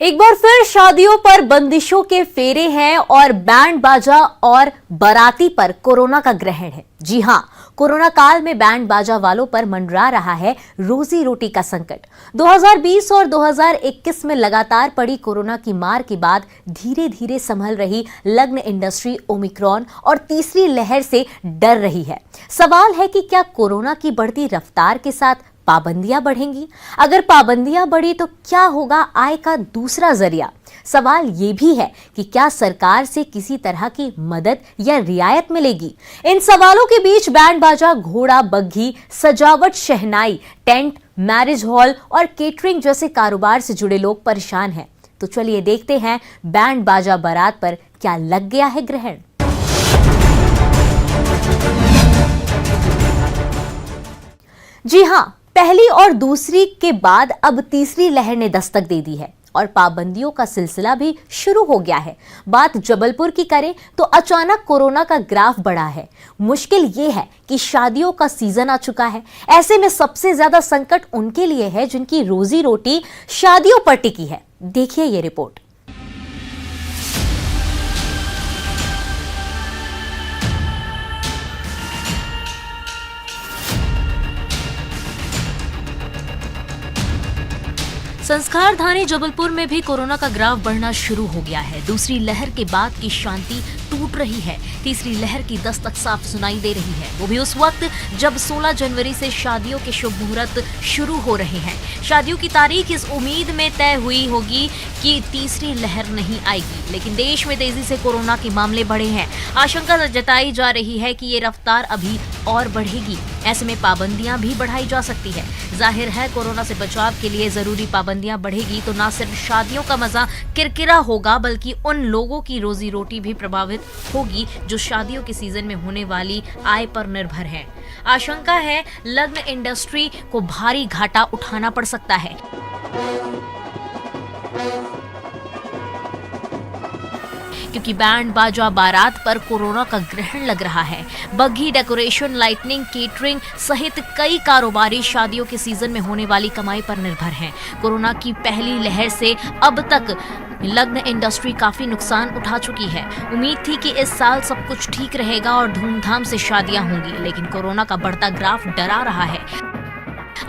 एक बार फिर शादियों पर बंदिशों के फेरे हैं और बैंड बाजा और बाराती पर कोरोना का ग्रहण है। जी हां, कोरोना काल में बैंड बाजा वालों पर मंडरा रहा है रोजी रोटी का संकट। 2020 और 2021 में लगातार पड़ी कोरोना की मार के बाद धीरे धीरे संभल रही लग्न इंडस्ट्री ओमिक्रॉन और तीसरी लहर से डर रही है। सवाल है कि क्या कोरोना की बढ़ती रफ्तार के साथ पाबंदियां बढ़ेंगी? अगर पाबंदियां बढ़ी तो क्या होगा आय का दूसरा जरिया? सवाल ये भी है कि क्या सरकार से किसी तरह की मदद या रियायत मिलेगी? इन सवालों के बीच बैंड बाजा, घोड़ा, बग्घी, सजावट, शहनाई, टेंट, मैरिज हॉल और केटरिंग जैसे कारोबार से जुड़े लोग परेशान हैं। तो चलिए देखते हैं बैंड बाजा बारात पर क्या लग गया है ग्रहण। जी हां, पहली और दूसरी के बाद अब तीसरी लहर ने दस्तक दे दी है और पाबंदियों का सिलसिला भी शुरू हो गया है। बात जबलपुर की करें तो अचानक कोरोना का ग्राफ बढ़ा है। मुश्किल ये है कि शादियों का सीजन आ चुका है। ऐसे में सबसे ज्यादा संकट उनके लिए है जिनकी रोजी रोटी शादियों पर टिकी है। देखिए ये रिपोर्ट। संस्कार धानी जबलपुर में भी कोरोना का ग्राफ बढ़ना शुरू हो गया है। दूसरी लहर के बाद की शांति टूट रही है। तीसरी लहर की दस्तक साफ सुनाई दे रही है, वो भी उस वक्त जब 16 जनवरी से शादियों के शुभ मुहूर्त शुरू हो रहे हैं। शादियों की तारीख इस उम्मीद में तय हुई होगी कि तीसरी लहर नहीं आएगी, लेकिन देश में तेजी से कोरोना के मामले बढ़े हैं। आशंका जताई जा रही है कि ये रफ्तार अभी और बढ़ेगी। ऐसे में पाबंदियां भी बढ़ाई जा सकती है। जाहिर है कोरोना से बचाव के लिए जरूरी पाबंदियां बढ़ेगी तो न सिर्फ शादियों का मजा किरकिरा होगा बल्कि उन लोगों की रोजी रोटी भी प्रभावित होगी जो शादियों के सीजन में होने वाली आय पर निर्भर हैं। आशंका है लग्न इंडस्ट्री को भारी घाटा उठाना पड़ सकता है। क्योंकि बैंड बाजा बारात पर कोरोना का ग्रहण लग रहा है। बग्घी, डेकोरेशन, लाइटनिंग, केटरिंग सहित कई कारोबारी शादियों के सीजन में होने वाली कमाई पर निर्भर हैं। कोरोना की पहली लहर से अब तक लग्न इंडस्ट्री काफी नुकसान उठा चुकी है। उम्मीद थी कि इस साल सब कुछ ठीक रहेगा और धूमधाम से शादियां होंगी, लेकिन कोरोना का बढ़ता ग्राफ डरा रहा है।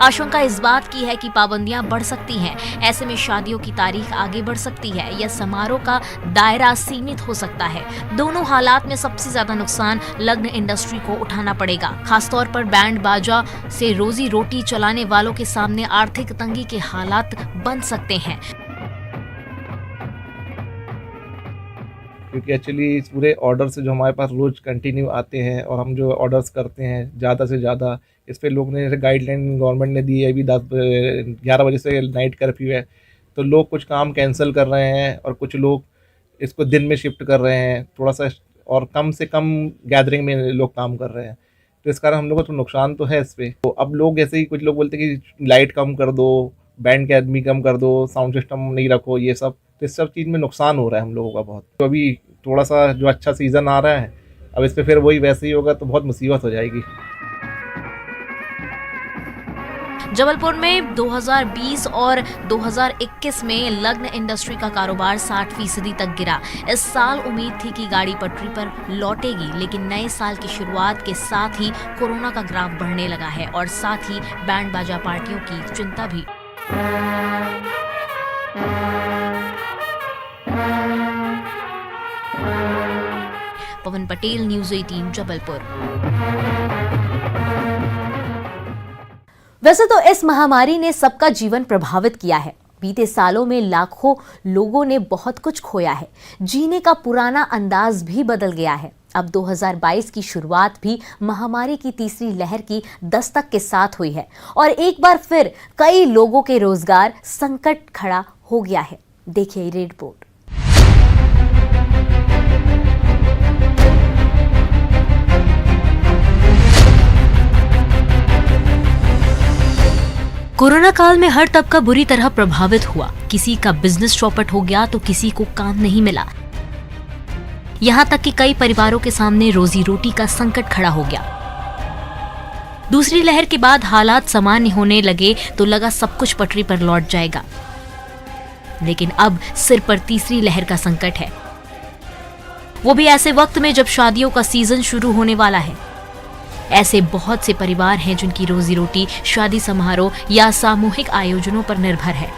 आशंका इस बात की है कि पाबंदियां बढ़ सकती हैं। ऐसे में शादियों की तारीख आगे बढ़ सकती है या समारोह का दायरा सीमित हो सकता है। दोनों हालात में सबसे ज्यादा नुकसान लग्न इंडस्ट्री को उठाना पड़ेगा। खासतौर पर बैंड बाजा से रोजी रोटी चलाने वालों के सामने आर्थिक तंगी के हालात बन सकते हैं। क्योंकि एक्चुअली इस पूरे ऑर्डर से जो हमारे पास रोज़ कंटिन्यू आते हैं और हम जो ऑर्डर्स करते हैं ज़्यादा से ज़्यादा, इस पे लोग ने गाइडलाइन गवर्नमेंट ने दी है। अभी 11 बजे से नाइट कर्फ्यू है, तो लोग कुछ काम कैंसिल कर रहे हैं और कुछ लोग इसको दिन में शिफ्ट कर रहे हैं थोड़ा सा, और कम से कम गैदरिंग में लोग काम कर रहे हैं। तो इस कारण हम लोग को तो नुकसान तो है इस पर। तो अब लोग ऐसे ही कुछ लोग बोलते हैं कि लाइट कम कर दो, बैंड के आदमी कम कर दो, साउंड सिस्टम नहीं रखो, ये सब। तो इस सब चीज़ में नुकसान हो रहा है हम लोगों का बहुत। तो अभी थोड़ा सा जो अच्छा सीज़न आ रहा है, अब इस पर फिर वही वैसे ही होगा तो बहुत मुसीबत हो जाएगी। जबलपुर में 2020 और 2021 में लग्न इंडस्ट्री का कारोबार 60% तक गिरा। इस साल उम्मीद थी कि गाड़ी पटरी पर लौटेगी, लेकिन नए साल की शुरुआत के साथ ही कोरोना का ग्राफ बढ़ने लगा है और साथ ही बैंड बाजा पार्टियों की चिंता भी। पवन पटेल, न्यूज़ 18 जबलपुर। वैसे तो इस महामारी ने सबका जीवन प्रभावित किया है। बीते सालों में लाखों लोगों ने बहुत कुछ खोया है। जीने का पुराना अंदाज भी बदल गया है। अब 2022 की शुरुआत भी महामारी की तीसरी लहर की दस्तक के साथ हुई है और एक बार फिर कई लोगों के रोजगार संकट खड़ा हो गया है। देखिए ये रिपोर्ट। कोरोना काल में हर तबका बुरी तरह प्रभावित हुआ। किसी का बिजनेस चौपट हो गया तो किसी को काम नहीं मिला। यहां तक कि कई परिवारों के सामने रोजी रोटी का संकट खड़ा हो गया। दूसरी लहर के बाद हालात सामान्य होने लगे तो लगा सब कुछ पटरी पर लौट जाएगा। लेकिन अब सिर पर तीसरी लहर का संकट है, वो भी ऐसे वक्त में जब शादियों का सीजन शुरू होने वाला है। ऐसे बहुत से परिवार हैं जिनकी रोजी रोटी शादी समारोह या सामूहिक आयोजनों पर निर्भर है।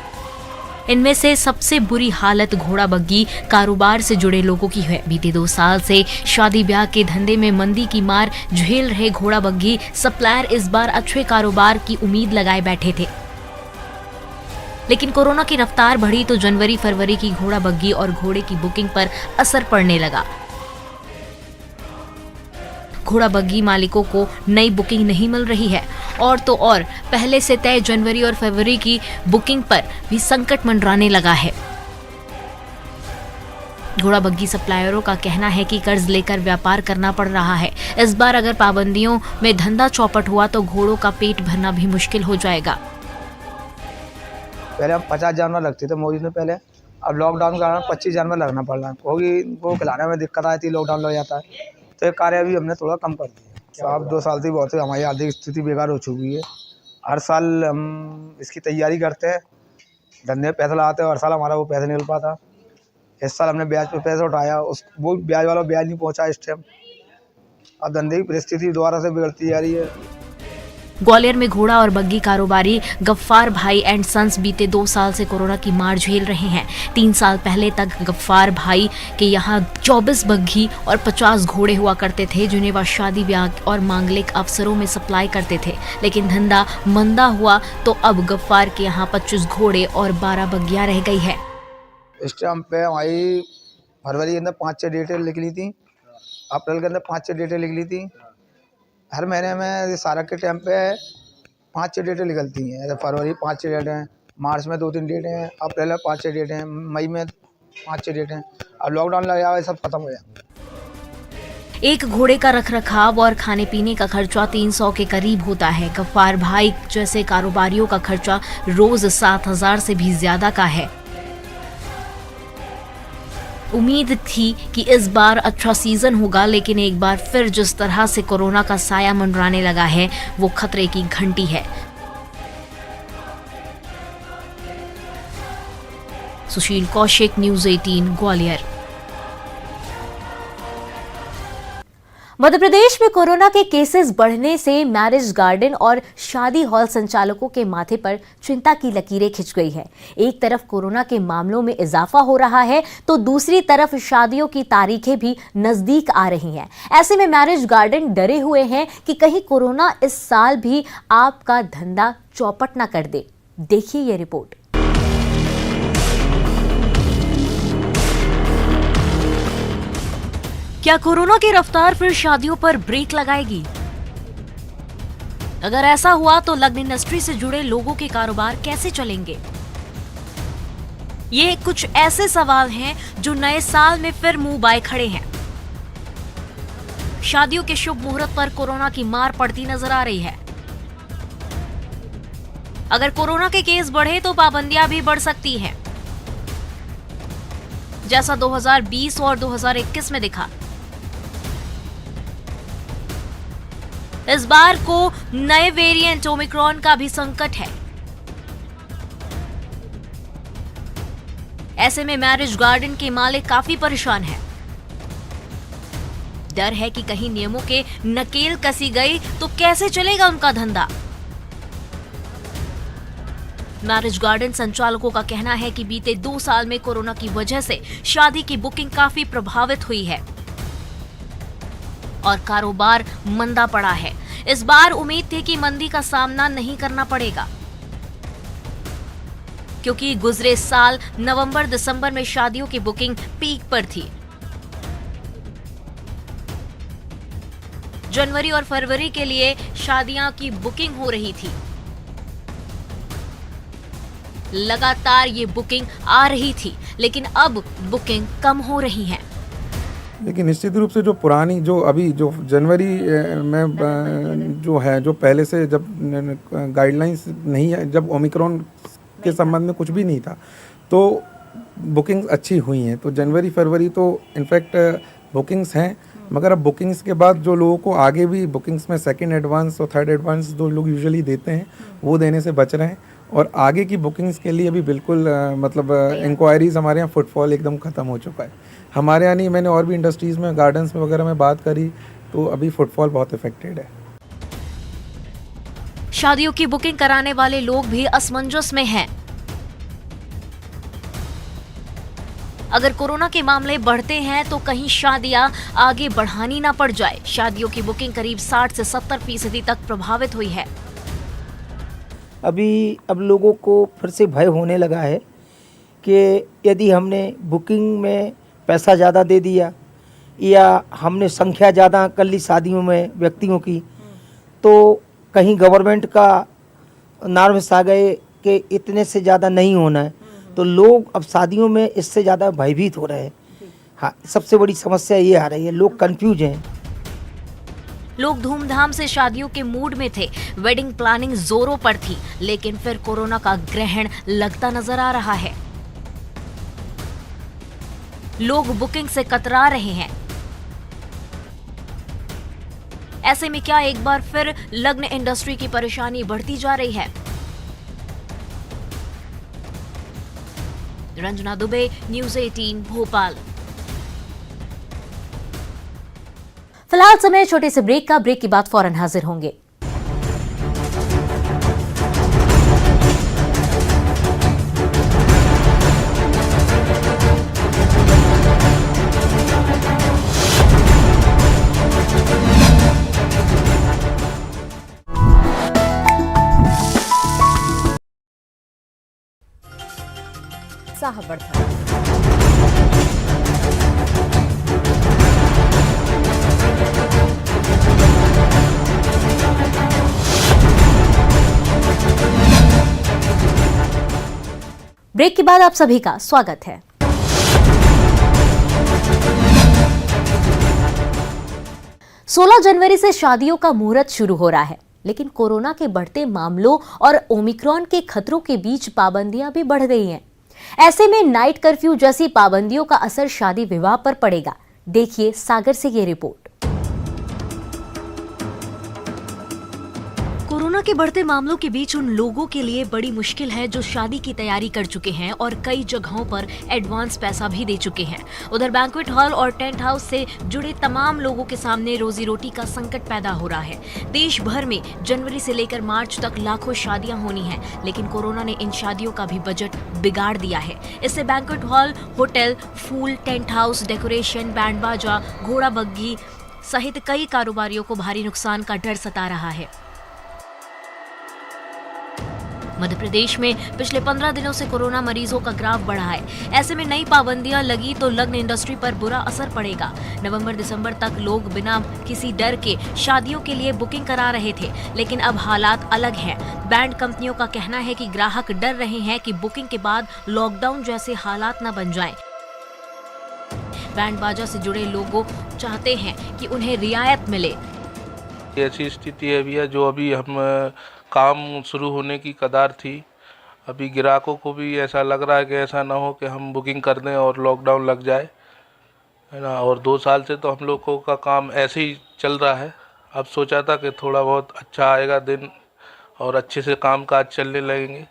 इनमें से सबसे बुरी हालत घोड़ा बग्गी कारोबार से जुड़े लोगों की है। बीते 2 साल से शादी ब्याह के धंधे में मंदी की मार झेल रहे घोड़ा बग्गी सप्लायर इस बार अच्छे कारोबार की उम्मीद लगाए बैठे थे, लेकिन कोरोना की रफ्तार बढ़ी तो जनवरी फरवरी की घोड़ा बग्गी और घोड़े की बुकिंग पर असर पड़ने लगा। घोड़ा बग्गी मालिकों को नई बुकिंग नहीं मिल रही है और तो और पहले से तय जनवरी और फरवरी की बुकिंग पर भी संकट मंडराने लगा है। घोड़ा बग्गी सप्लायरों का कहना है कि कर्ज लेकर व्यापार करना पड़ रहा है। इस बार अगर पाबंदियों में धंधा चौपट हुआ तो घोड़ों का पेट भरना भी मुश्किल हो जाएगा। पहले हम 50 जानवर रखते थे मौजूद में पहले, अब लॉकडाउन के कारण 25 जानवर लगना पड़ रहा है, क्योंकि इनको खिलाने में दिक्कत आई थी, लॉकडाउन लग जाता है, तो ये कार्य भी हमने थोड़ा कम कर दिया। अब 2 साल से बहुत हमारी आर्थिक स्थिति बेकार हो चुकी है। हर साल हम इसकी तैयारी करते हैं, धंधे में पैसा लगाते हैं, हर साल हमारा वो पैसा नहीं मिल पाता। इस साल हमने ब्याज पे पैसा उठाया, वो ब्याज वाला ब्याज नहीं पहुँचा इस टाइम। अब धंधे की परिस्थिति दोबारा से बिगड़ती जा रही है। ग्वालियर में घोड़ा और बग्गी कारोबारी गफ्फार भाई एंड सन्स बीते 2 साल से कोरोना की मार झेल रहे हैं। 3 साल पहले तक गफ्फार भाई के यहाँ 24 बग्गी और 50 घोड़े हुआ करते थे, जिन्हें वह शादी ब्याह और मांगलिक अवसरों में सप्लाई करते थे, लेकिन धंधा मंदा हुआ तो अब गफ्फार के यहाँ 25 घोड़े और 12 बग्गियां रह गई है। इस टाइम पे हमारी फरवरी के अंदर 5-6 डेटें निकली थी, अप्रैल के अंदर 5-6 डेटें निकली थी। हर महीने में सारा के टाइम पे 5-6 डेटें निकलती हैं। जैसे फरवरी 5-6 डेटें हैं, मार्च में 2-3 डेटें हैं, अप्रैल में 5-6 डेटें हैं, मई में 5-6 डेटें हैं। अब लॉकडाउन लग जाए सब खत्म हो जाए। एक घोड़े का रखरखाव और खाने पीने का खर्चा 300 के करीब होता है। गफ्फार भाई जैसे कारोबारियों का खर्चा रोज 7,000 से भी ज्यादा का है। उम्मीद थी कि इस बार अच्छा सीजन होगा, लेकिन एक बार फिर जिस तरह से कोरोना का साया मंडराने लगा है वो खतरे की घंटी है। सुशील कौशिक, न्यूज़ 18 ग्वालियर। मध्य प्रदेश में कोरोना के केसेस बढ़ने से मैरिज गार्डन और शादी हॉल संचालकों के माथे पर चिंता की लकीरें खिंच गई है। एक तरफ कोरोना के मामलों में इजाफा हो रहा है तो दूसरी तरफ शादियों की तारीखें भी नजदीक आ रही हैं। ऐसे में मैरिज गार्डन डरे हुए हैं कि कहीं कोरोना इस साल भी आपका धंधा चौपट ना कर दे। देखिए ये रिपोर्ट। क्या कोरोना की रफ्तार फिर शादियों पर ब्रेक लगाएगी? अगर ऐसा हुआ तो लग्न इंडस्ट्री से जुड़े लोगों के कारोबार कैसे चलेंगे? ये कुछ ऐसे सवाल हैं जो नए साल में फिर मुंह बाए खड़े हैं। शादियों के शुभ मुहूर्त पर कोरोना की मार पड़ती नजर आ रही है। अगर कोरोना के केस बढ़े तो पाबंदियां भी बढ़ सकती हैं, जैसा 2020 और 2021 में दिखा। इस बार को नए वेरिएंट ओमिक्रॉन का भी संकट है। ऐसे में मैरिज गार्डन के मालिक काफी परेशान हैं। डर है कि कहीं नियमों के नकेल कसी गई तो कैसे चलेगा उनका धंधा। मैरिज गार्डन संचालकों का कहना है कि बीते 2 साल में कोरोना की वजह से शादी की बुकिंग काफी प्रभावित हुई है और कारोबार मंदा पड़ा है। इस बार उम्मीद थी कि मंदी का सामना नहीं करना पड़ेगा, क्योंकि गुजरे साल नवंबर-दिसंबर में शादियों की बुकिंग पीक पर थी। जनवरी और फरवरी के लिए शादियां की बुकिंग हो रही थी। लगातार ये बुकिंग आ रही थी, लेकिन अब बुकिंग कम हो रही है। लेकिन निश्चित रूप से जो पुरानी जो अभी जो जनवरी में जो है, जो पहले से जब गाइडलाइंस नहीं है, जब ओमिक्रॉन के संबंध में कुछ भी नहीं था, तो बुकिंग्स अच्छी हुई हैं। तो जनवरी फरवरी तो इनफैक्ट बुकिंग्स हैं, मगर अब बुकिंग्स के बाद जो लोगों को आगे भी बुकिंग्स में सेकंड एडवांस और थर्ड एडवांस जो लोग यूजुअली देते हैं वो देने से बच रहे हैं। और आगे की बुकिंग्स के लिए भी बिल्कुल मतलब इंक्वायरीज़ हमारे यहाँ फुटफॉल एकदम ख़त्म हो चुका है। हमारे यहाँ नहीं, मैंने और भी इंडस्ट्रीज़ में, गार्डन्स में वगैरह में बात करी तो अभी फुटफॉल बहुत इफेक्टेड है। शादियों की बुकिंग कराने वाले लोग भी असमंजस में हैं। अगर कोरोना के मामले बढ़ते हैं तो कहीं शादियां आगे बढ़ानी ना पड़ जाए। शादियों की बुकिंग करीब 60 से 70% तक प्रभावित हुई है। अब लोगों को फिर से भय होने लगा है कि यदि हमने बुकिंग में पैसा ज़्यादा दे दिया या हमने संख्या ज़्यादा कर ली शादियों में व्यक्तियों की, तो कहीं गवर्नमेंट का नर्वस आ गए कि इतने से ज़्यादा नहीं होना है, तो लोग अब शादियों में इससे ज़्यादा भयभीत हो रहे हैं। हाँ, सबसे बड़ी समस्या ये आ रही है, लोग कंफ्यूज हैं। लोग धूमधाम से शादियों के मूड में थे, वेडिंग प्लानिंग जोरों पर थी, लेकिन फिर कोरोना का ग्रहण लगता नजर आ रहा है। लोग बुकिंग से कतरा रहे हैं। ऐसे में क्या एक बार फिर लग्न इंडस्ट्री की परेशानी बढ़ती जा रही है? रंजना दुबे, न्यूज़ 18 भोपाल। फिलहाल समय छोटे से ब्रेक का। ब्रेक के बाद फौरन हाजिर होंगे। साहबर्धन। ब्रेक के बाद आप सभी का स्वागत है। सोलह जनवरी से शादियों का मुहूर्त शुरू हो रहा है, लेकिन कोरोना के बढ़ते मामलों और ओमिक्रॉन के खतरों के बीच पाबंदियां भी बढ़ गई हैं। ऐसे में नाइट कर्फ्यू जैसी पाबंदियों का असर शादी विवाह पर पड़ेगा। देखिए सागर से ये रिपोर्ट। कोरोना के बढ़ते मामलों के बीच उन लोगों के लिए बड़ी मुश्किल है जो शादी की तैयारी कर चुके हैं और कई जगहों पर एडवांस पैसा भी दे चुके हैं। उधर बैंक्वेट हॉल और टेंट हाउस से जुड़े तमाम लोगों के सामने रोजी रोटी का संकट पैदा हो रहा है। देश भर में जनवरी से लेकर मार्च तक लाखों शादियां होनी हैं, लेकिन कोरोना ने इन शादियों का भी बजट बिगाड़ दिया है। इससे बैंक्वेट हॉल, होटल, फूल, टेंट हाउस, डेकोरेशन, बैंड बाजा, घोड़ा बग्गी सहित कई कारोबारियों को भारी नुकसान का डर सता रहा है। मध्य प्रदेश में पिछले 15 दिनों से कोरोना मरीजों का ग्राफ बढ़ा है। ऐसे में नई पाबंदियां लगी तो लग्न इंडस्ट्री पर बुरा असर पड़ेगा। नवंबर दिसंबर तक लोग बिना किसी डर के शादियों के लिए बुकिंग करा रहे थे, लेकिन अब हालात अलग हैं। बैंड कंपनियों का कहना है कि ग्राहक डर रहे हैं कि बुकिंग के बाद लॉकडाउन जैसे हालात न बन जाएं। बैंड बाजा से जुड़े लोग चाहते हैं कि उन्हें रियायत मिले। ऐसी स्थिति है भैया, जो अभी हम काम शुरू होने की कगार थी, अभी ग्राहकों को भी ऐसा लग रहा है कि ऐसा ना हो कि हम बुकिंग कर दें और लॉकडाउन लग जाए, है ना। और 2 साल से तो हम लोगों का काम ऐसे ही चल रहा है। अब सोचा था कि थोड़ा बहुत अच्छा आएगा दिन और अच्छे से काम काज चलने लगेंगे।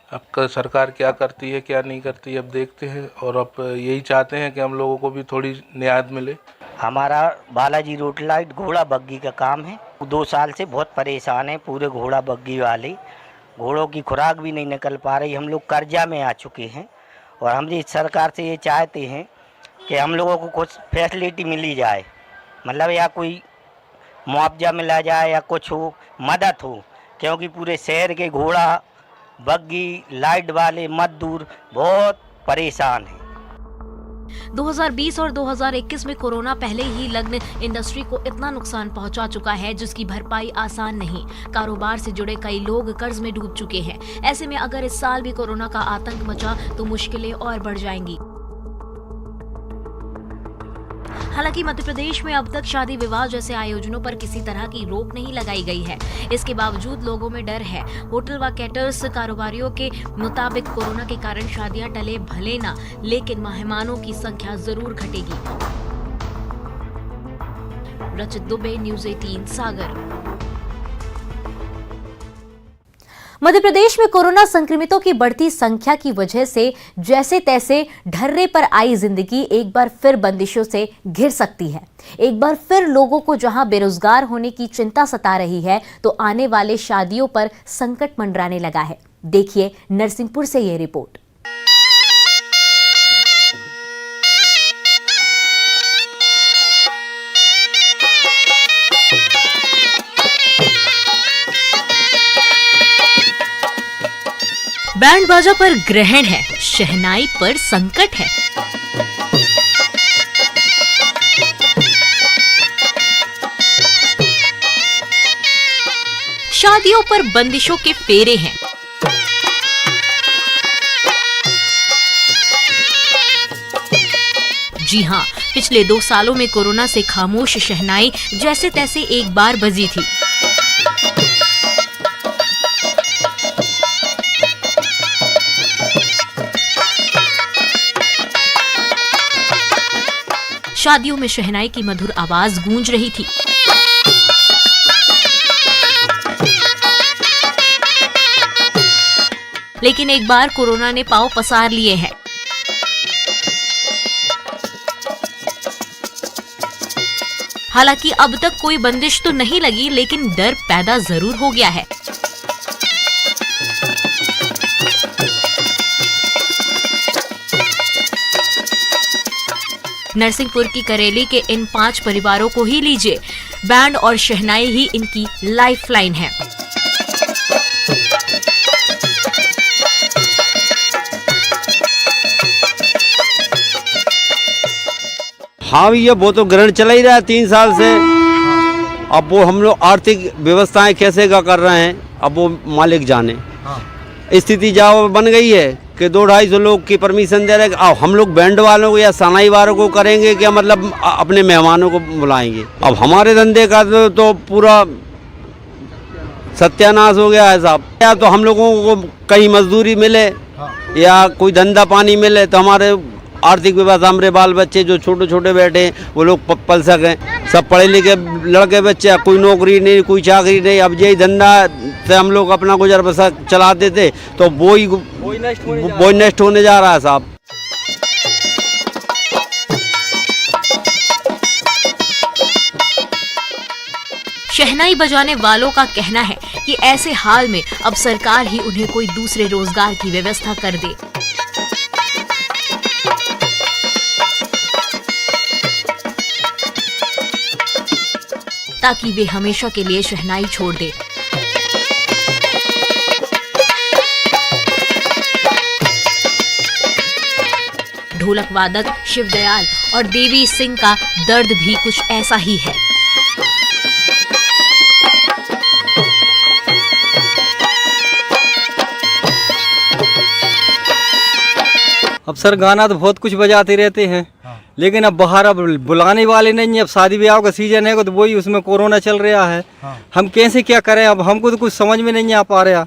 अब सरकार क्या करती है क्या नहीं करती है, अब देखते हैं। और अब यही चाहते हैं कि हम लोगों को भी थोड़ी रियायत मिले। हमारा बालाजी रोड लाइट घोड़ा बग्गी का काम है। 2 साल से बहुत परेशान है पूरे घोड़ा बग्गी वाले। घोड़ों की खुराक भी नहीं निकल पा रही, हम लोग कर्जा में आ चुके हैं। और हम इस सरकार से ये चाहते हैं कि हम लोगों को कुछ फैसिलिटी मिली जाए, मतलब या कोई मुआवजा मिला जाए या कुछ हो, मदद हो, क्योंकि पूरे शहर के घोड़ा बग्गी लाइट वाले मजदूर बहुत परेशान हैं। 2020 और 2021 में कोरोना पहले ही लग्न इंडस्ट्री को इतना नुकसान पहुंचा चुका है जिसकी भरपाई आसान नहीं। कारोबार से जुड़े कई लोग कर्ज में डूब चुके हैं। ऐसे में अगर इस साल भी कोरोना का आतंक मचा तो मुश्किलें और बढ़ जाएंगी। हालांकि मध्य प्रदेश में अब तक शादी विवाह जैसे आयोजनों पर किसी तरह की रोक नहीं लगाई गई है। इसके बावजूद लोगों में डर है। होटल व कैटर्स कारोबारियों के मुताबिक कोरोना के कारण शादियां टले भले ना, लेकिन मेहमानों की संख्या जरूर घटेगी। रचित दुबे, न्यूज़ 18 सागर। मध्य प्रदेश में कोरोना संक्रमितों की बढ़ती संख्या की वजह से जैसे तैसे ढर्रे पर आई जिंदगी एक बार फिर बंदिशों से घिर सकती है। एक बार फिर लोगों को जहां बेरोजगार होने की चिंता सता रही है, तो आने वाले शादियों पर संकट मंडराने लगा है। देखिए नरसिंहपुर से ये रिपोर्ट। बैंड बाजा पर ग्रहण है, शहनाई पर संकट है। शादियों पर बंदिशों के फेरे हैं। जी हां, पिछले 2 सालों में कोरोना से खामोश शहनाई जैसे तैसे एक बार बजी थी। शादियों में शहनाई की मधुर आवाज गूंज रही थी। लेकिन एक बार कोरोना ने पांव पसार लिए हैं। हालांकि अब तक कोई बंदिश तो नहीं लगी, लेकिन डर पैदा जरूर हो गया है। नरसिंहपुर की करेली के इन 5 परिवारों को ही लीजिए, बैंड और शहनाई ही इनकी लाइफलाइन है। हाँ भैया, वो तो ग्रहण चला ही रहा है 3 साल से। अब वो हम लोग आर्थिक व्यवस्थाएं कैसे का कर रहे हैं, अब वो मालिक जाने। स्थिति जाओ बन गई है कि 200-250 लोग की परमिशन दे रहे हैं। अब हम लोग बैंड वालों को या सनाई वालों को करेंगे क्या, मतलब अपने मेहमानों को बुलाएंगे। अब हमारे धंधे का तो पूरा सत्यानाश हो गया है साहब। या तो हम लोगों को कहीं मजदूरी मिले या कोई धंधा पानी मिले तो हमारे आर्थिक व्यवस्था, हमारे बाल बच्चे जो छोटे छोटे बैठे हैं वो लोग पल सकें। सब पढ़े लिखे लड़के बच्चे, कोई नौकरी नहीं, कोई चाकरी नहीं। अब यही धंधा से हम लोग अपना गुजर बसर चलाते थे, तो वो नष्ट होने जा रहा है साहब। शहनाई बजाने वालों का कहना है कि ऐसे हाल में अब सरकार ही उन्हें कोई दूसरे रोजगार की व्यवस्था कर दे, ताकि वे हमेशा के लिए शहनाई छोड़ दे। ढोलक वादक शिवदयाल और देवी सिंह का दर्द भी कुछ ऐसा ही है। अब सर गाना तो बहुत कुछ बजाते रहते हैं, लेकिन अब बाहर अब बुलाने वाले नहीं है। अब शादी ब्याह का सीजन है तो वही उसमें कोरोना चल रहा है। हम कैसे क्या करें, अब हमको तो कुछ समझ में नहीं आ पा रहा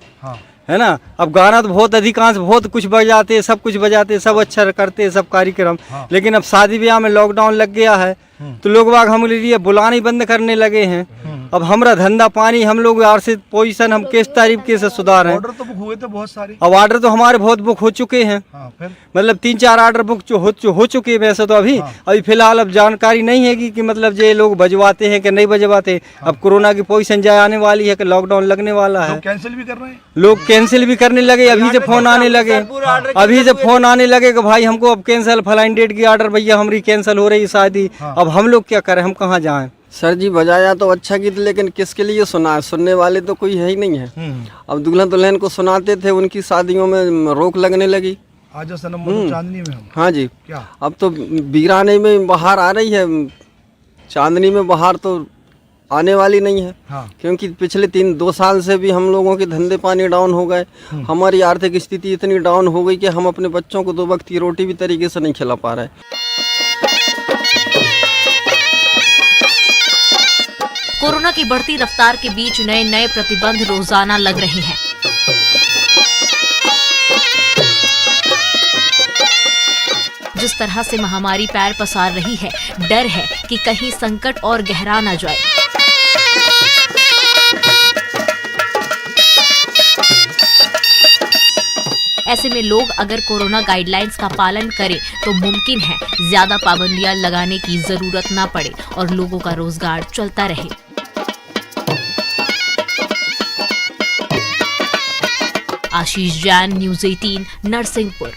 है ना। अब गाना तो बहुत अधिकांश बहुत कुछ बजाते हैं, सब कुछ बजाते हैं, सब अच्छा करते हैं सब कार्यक्रम। लेकिन अब शादी ब्याह में लॉकडाउन लग गया है तो लोग बाग हमारे लिए बुलाने बंद करने लगे हैं। अब हमारा धंधा पानी, हम लोग आर्थिक पोजीशन हम किस तरीके से सुधार हैं। ऑर्डर तो बुक हुए थे बहुत सारे। अब ऑर्डर तो हमारे बहुत बुक हो चुके हैं। मतलब 3-4 ऑर्डर बुक हो चुके हैं वैसे तो। अभी फिलहाल अब जानकारी नहीं है कि मतलब ये लोग बजवाते हैं कि नहीं बजवाते। अब कोरोना की पोजीशन जाए आने वाली है कि लॉकडाउन लगने वाला है। कैंसिल भी कर रहे हैं, लोग कैंसिल भी करने लगे। अभी से फोन आने लगे कि भाई हमको अब कैंसिल, फलाइन डेट की ऑर्डर भैया हमारी कैंसिल हो रही है शादी। अब हम लोग क्या करें, हम कहाँ जाएं। सर जी बजाया तो अच्छा गीत, लेकिन किसके लिए सुनने वाले तो कोई है ही नहीं है। अब दुल्हन दुल्हन को सुनाते थे, उनकी शादियों में रोक लगने लगी। आज सनम चांदनी में हम। हाँ जी, क्या अब तो बीराने में बाहर आ रही है, चांदनी में बाहर तो आने वाली नहीं है। क्योंकि पिछले 2 साल से भी हम लोगों के धंधे पानी डाउन हो गए। हमारी आर्थिक स्थिति इतनी डाउन हो गई कि हम अपने बच्चों को 2 वक्त की रोटी भी तरीके से नहीं खिला पा रहे। कोरोना की बढ़ती रफ्तार के बीच नए नए प्रतिबंध रोजाना लग रहे हैं। जिस तरह से महामारी पैर पसार रही है, डर है कि कहीं संकट और गहरा न जाए। ऐसे में लोग अगर कोरोना गाइडलाइंस का पालन करें तो मुमकिन है ज्यादा पाबंदियां लगाने की जरूरत ना पड़े और लोगों का रोजगार चलता रहे। आशीष जैन, न्यूज़ 18, नरसिंहपुर।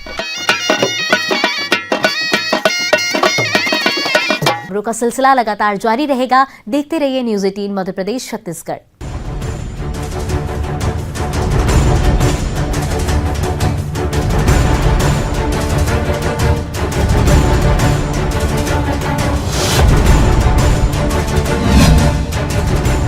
खबरों का सिलसिला लगातार जारी रहेगा। देखते रहिए न्यूज़ 18 मध्य प्रदेश छत्तीसगढ़।